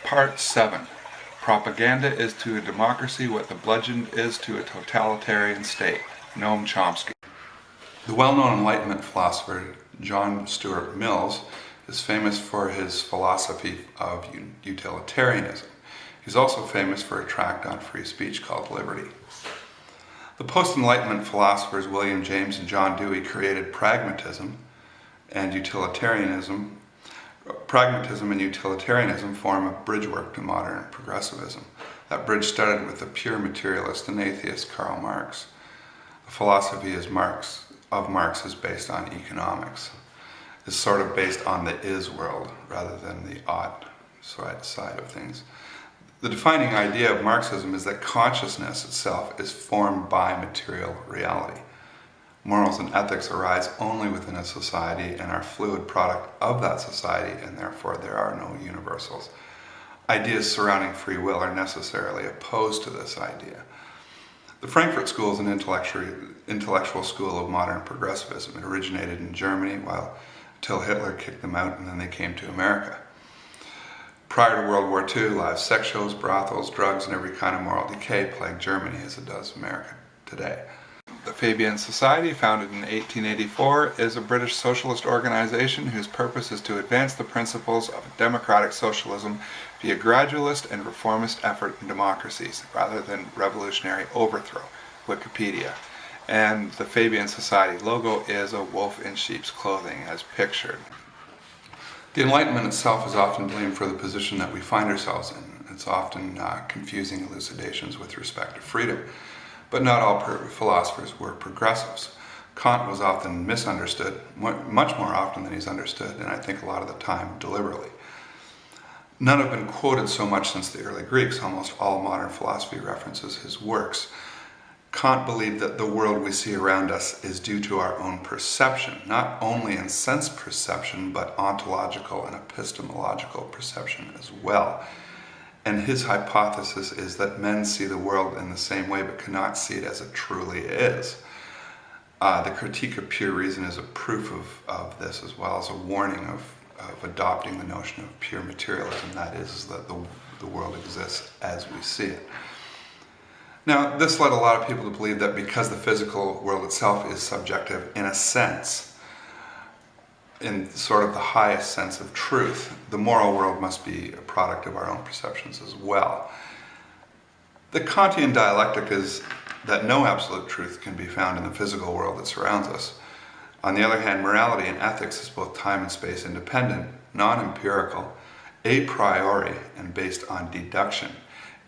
Part 7. Propaganda is to a democracy what the bludgeon is to a totalitarian state. Noam Chomsky. The well-known Enlightenment philosopher John Stuart Mills is famous for his philosophy of utilitarianism. He's also famous for a tract on free speech called Liberty. The post-Enlightenment philosophers William James and John Dewey created pragmatism and utilitarianism. Pragmatism and utilitarianism form a bridgework to modern progressivism. That bridge started with the pure materialist and atheist Karl Marx. The philosophy of Marx is based on economics. It's sort of based on the is world rather than the ought side of things. The defining idea of Marxism is that consciousness itself is formed by material reality. Morals and ethics arise only within a society and are fluid product of that society, and therefore there are no universals. Ideas surrounding free will are necessarily opposed to this idea. The Frankfurt School is an intellectual school of modern progressivism. It originated in Germany until Hitler kicked them out, and then they came to America. Prior to World War II, live sex shows, brothels, drugs, and every kind of moral decay plagued Germany as it does America today. The Fabian Society, founded in 1884, is a British socialist organization whose purpose is to advance the principles of democratic socialism via gradualist and reformist effort in democracies, rather than revolutionary overthrow. Wikipedia. And the Fabian Society logo is a wolf in sheep's clothing, as pictured. The Enlightenment itself is often blamed for the position that we find ourselves in. It's often confusing elucidations with respect to freedom. But not all philosophers were progressives. Kant was often misunderstood, much more often than he's understood, and I think a lot of the time deliberately. None have been quoted so much since the early Greeks. Almost all modern philosophy references his works. Kant believed that the world we see around us is due to our own perception, not only in sense perception, but ontological and epistemological perception as well. And his hypothesis is that men see the world in the same way but cannot see it as it truly is. The Critique of Pure Reason is a proof of this, as well as a warning of adopting the notion of pure materialism, that is, that the world exists as we see it. Now, this led a lot of people to believe that because the physical world itself is subjective in a sense, in sort of the highest sense of truth, the moral world must be a product of our own perceptions as well. The Kantian dialectic is that no absolute truth can be found in the physical world that surrounds us. On the other hand, morality and ethics is both time and space independent, non-empirical, a priori, and based on deduction.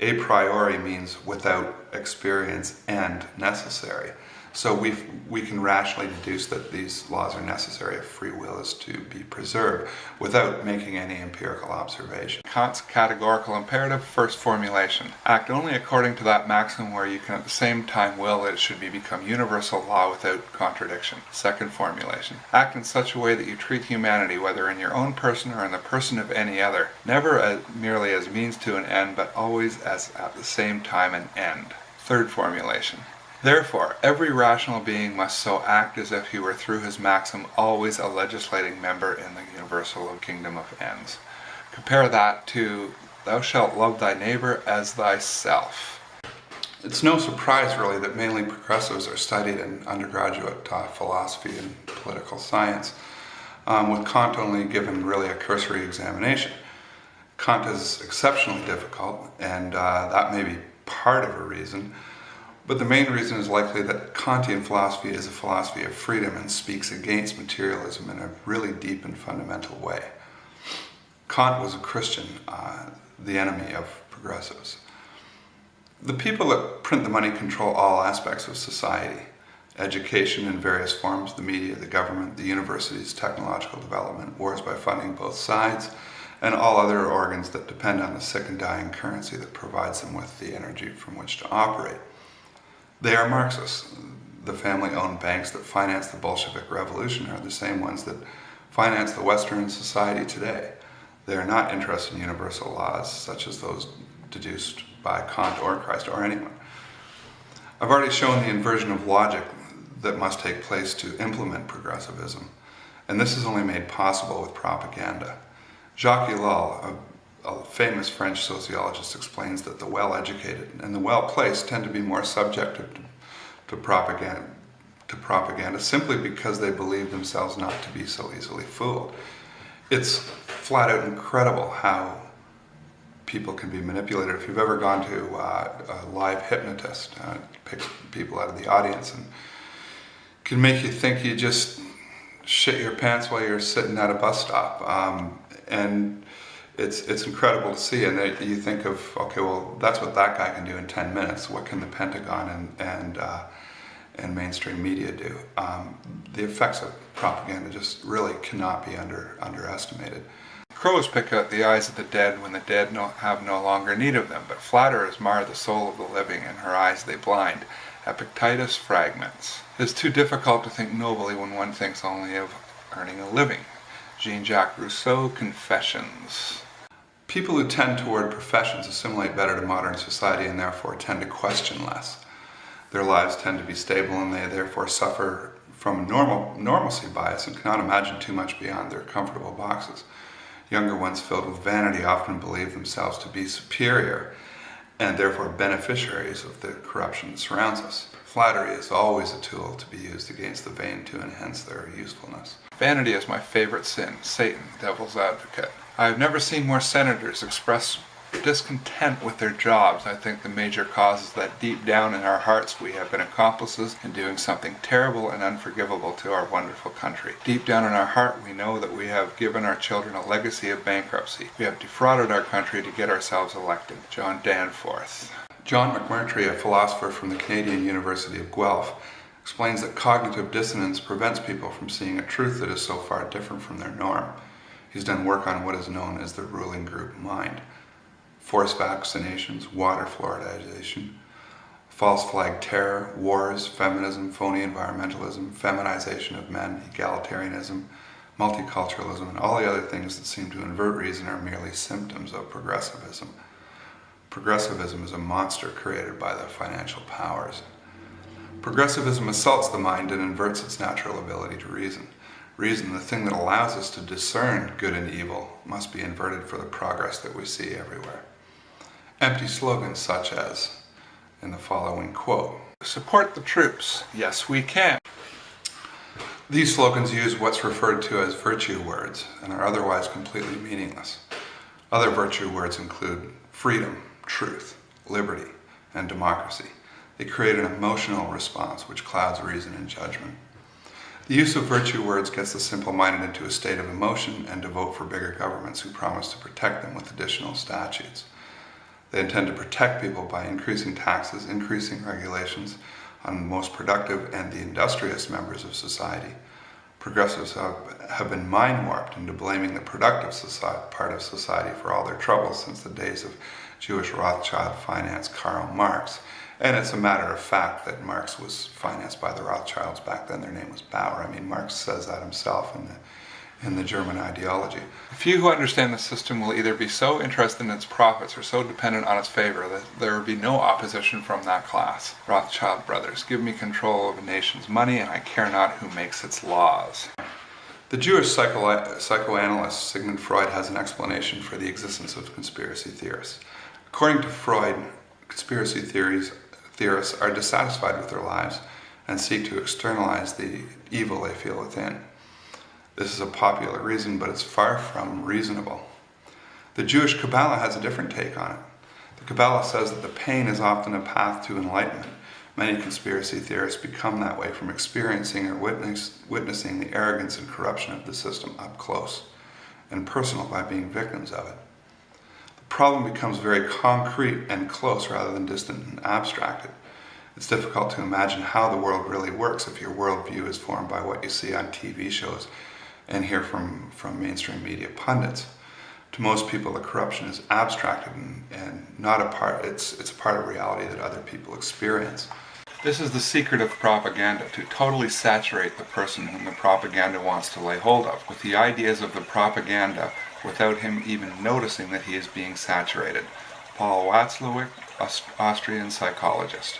A priori means without experience and necessary. So we can rationally deduce that these laws are necessary if free will is to be preserved without making any empirical observation. Kant's categorical imperative, first formulation. Act only according to that maxim where you can at the same time will that it should become universal law without contradiction. Second formulation. Act in such a way that you treat humanity, whether in your own person or in the person of any other, never merely as means to an end, but always as at the same time an end. Third formulation. Therefore, every rational being must so act as if he were through his maxim always a legislating member in the universal kingdom of ends. Compare that to, thou shalt love thy neighbor as thyself. It's no surprise, really, that mainly progressives are studied in undergraduate philosophy and political science, with Kant only given really a cursory examination. Kant is exceptionally difficult, and that may be part of a reason. But the main reason is likely that Kantian philosophy is a philosophy of freedom and speaks against materialism in a really deep and fundamental way. Kant was a Christian, the enemy of progressives. The people that print the money control all aspects of society. Education in various forms, the media, the government, the universities, technological development, wars by funding both sides, and all other organs that depend on the sick and dying currency that provides them with the energy from which to operate. They are Marxists. The family-owned banks that finance the Bolshevik Revolution are the same ones that finance the Western society today. They are not interested in universal laws, such as those deduced by Kant or Christ or anyone. I've already shown the inversion of logic that must take place to implement progressivism, and this is only made possible with propaganda. Jacques Ellul, a famous French sociologist explains that the well-educated and the well-placed tend to be more subjected to propaganda simply because they believe themselves not to be so easily fooled. It's flat out incredible how people can be manipulated. If you've ever gone to a live hypnotist, picks people out of the audience and can make you think you just shit your pants while you're sitting at a bus stop. And it's incredible to see. And you think of, okay, well, that's what that guy can do in 10 minutes. What can the Pentagon and mainstream media do? The effects of propaganda just really cannot be underestimated. Crows pick out the eyes of the dead when the dead have no longer need of them, but flatterers mar the soul of the living, and her eyes they blind. Epictetus fragments. It is too difficult to think nobly when one thinks only of earning a living. Jean-Jacques Rousseau, Confessions. People who tend toward professions assimilate better to modern society and therefore tend to question less. Their lives tend to be stable and they therefore suffer from normalcy bias and cannot imagine too much beyond their comfortable boxes. Younger ones filled with vanity often believe themselves to be superior and therefore beneficiaries of the corruption that surrounds us. Flattery is always a tool to be used against the vain to enhance their usefulness. Vanity is my favorite sin, Satan, devil's advocate. I have never seen more senators express discontent with their jobs. I think the major cause is that deep down in our hearts we have been accomplices in doing something terrible and unforgivable to our wonderful country. Deep down in our heart we know that we have given our children a legacy of bankruptcy. We have defrauded our country to get ourselves elected. John Danforth. John McMurtry, a philosopher from the Canadian University of Guelph, explains that cognitive dissonance prevents people from seeing a truth that is so far different from their norm. He's done work on what is known as the ruling group mind. Forced vaccinations, water fluoridization, false flag terror, wars, feminism, phony environmentalism, feminization of men, egalitarianism, multiculturalism, and all the other things that seem to invert reason are merely symptoms of progressivism. Progressivism is a monster created by the financial powers. Progressivism assaults the mind and inverts its natural ability to reason. Reason, the thing that allows us to discern good and evil, must be inverted for the progress that we see everywhere. Empty slogans such as, in the following quote, "Support the troops, yes we can." These slogans use what's referred to as virtue words and are otherwise completely meaningless. Other virtue words include freedom, truth, liberty, and democracy. They create an emotional response which clouds reason and judgment. The use of virtue words gets the simple-minded into a state of emotion and to vote for bigger governments who promise to protect them with additional statutes. They intend to protect people by increasing taxes, increasing regulations on the most productive and the industrious members of society. Progressives have been mind-warped into blaming the productive part of society for all their troubles since the days of Jewish Rothschild finance Karl Marx. And it's a matter of fact that Marx was financed by the Rothschilds. Back then their name was Bauer. I mean, Marx says that himself in the German ideology. The few who understand the system will either be so interested in its profits or so dependent on its favor that there will be no opposition from that class. Rothschild brothers, give me control of a nation's money and I care not who makes its laws. The Jewish psychoanalyst Sigmund Freud has an explanation for the existence of conspiracy theorists. According to Freud, conspiracy theorists are dissatisfied with their lives and seek to externalize the evil they feel within. This is a popular reason, but it's far from reasonable. The Jewish Kabbalah has a different take on it. The Kabbalah says that the pain is often a path to enlightenment. Many conspiracy theorists become that way from experiencing or witnessing the arrogance and corruption of the system up close and personal by being victims of it. The problem becomes very concrete and close rather than distant and abstracted. It's difficult to imagine how the world really works if your worldview is formed by what you see on TV shows and hear from mainstream media pundits. To most people, the corruption is abstracted and not a part. It's a part of reality that other people experience. This is the secret of propaganda, to totally saturate the person whom the propaganda wants to lay hold of with the ideas of the propaganda without him even noticing that he is being saturated. Paul Watzlawick, Austrian psychologist.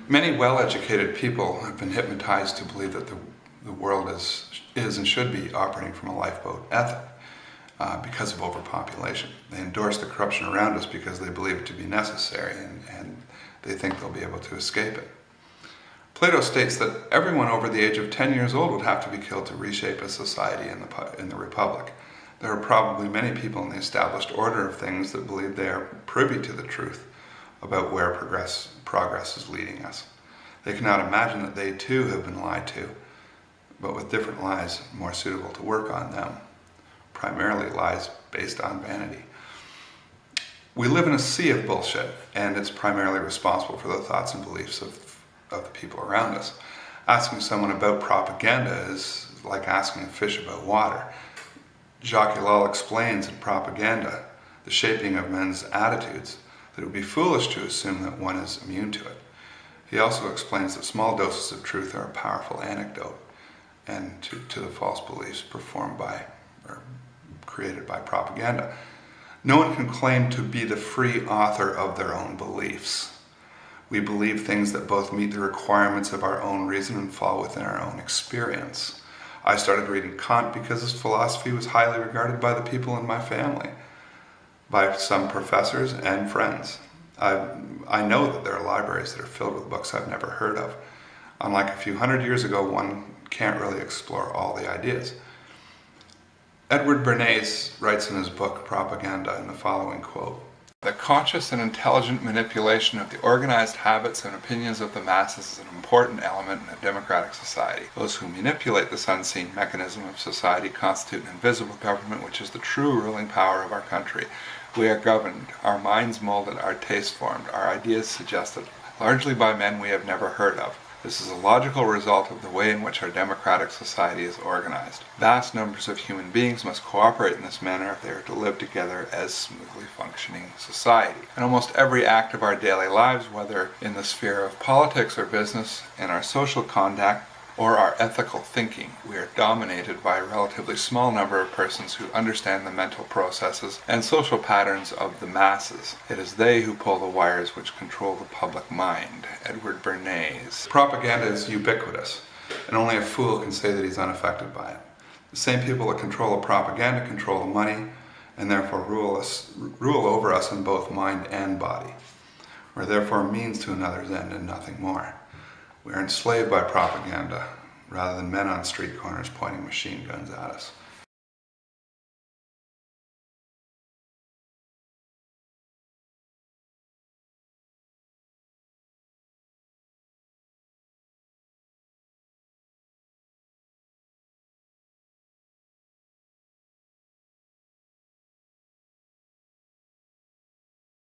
Many well-educated people have been hypnotized to believe that the world is and should be operating from a lifeboat ethic. because of overpopulation. They endorse the corruption around us because they believe it to be necessary, and they think they'll be able to escape it. Plato states that everyone over the age of 10 years old would have to be killed to reshape a society in the Republic. There are probably many people in the established order of things that believe they are privy to the truth about where progress is leading us. They cannot imagine that they too have been lied to, but with different lies more suitable to work on them, primarily lies based on vanity. We live in a sea of bullshit, and it's primarily responsible for the thoughts and beliefs of the people around us. Asking someone about propaganda is like asking a fish about water. Jacques Ellul explains in Propaganda the shaping of men's attitudes, that it would be foolish to assume that one is immune to it. He also explains that small doses of truth are a powerful antidote and to the false beliefs performed by or created by propaganda. No one can claim to be the free author of their own beliefs. We believe things that both meet the requirements of our own reason and fall within our own experience. I started reading Kant because his philosophy was highly regarded by the people in my family, by some professors and friends. I know that there are libraries that are filled with books I've never heard of. Unlike a few hundred years ago, one can't really explore all the ideas. Edward Bernays writes in his book Propaganda in the following quote: "The conscious and intelligent manipulation of the organized habits and opinions of the masses is an important element in a democratic society. Those who manipulate this unseen mechanism of society constitute an invisible government, which is the true ruling power of our country. We are governed, our minds molded, our tastes formed, our ideas suggested, largely by men we have never heard of. This is a logical result of the way in which our democratic society is organized. Vast numbers of human beings must cooperate in this manner if they are to live together as smoothly functioning society. In almost every act of our daily lives, whether in the sphere of politics or business, in our social conduct or our ethical thinking, we are dominated by a relatively small number of persons who understand the mental processes and social patterns of the masses. It is they who pull the wires which control the public mind." Edward Bernays. Propaganda is ubiquitous, and only a fool can say that he's unaffected by it. The same people that control the propaganda control the money, and therefore rule over us in both mind and body. We're therefore means to another's end and nothing more. We are enslaved by propaganda, rather than men on street corners pointing machine guns at us.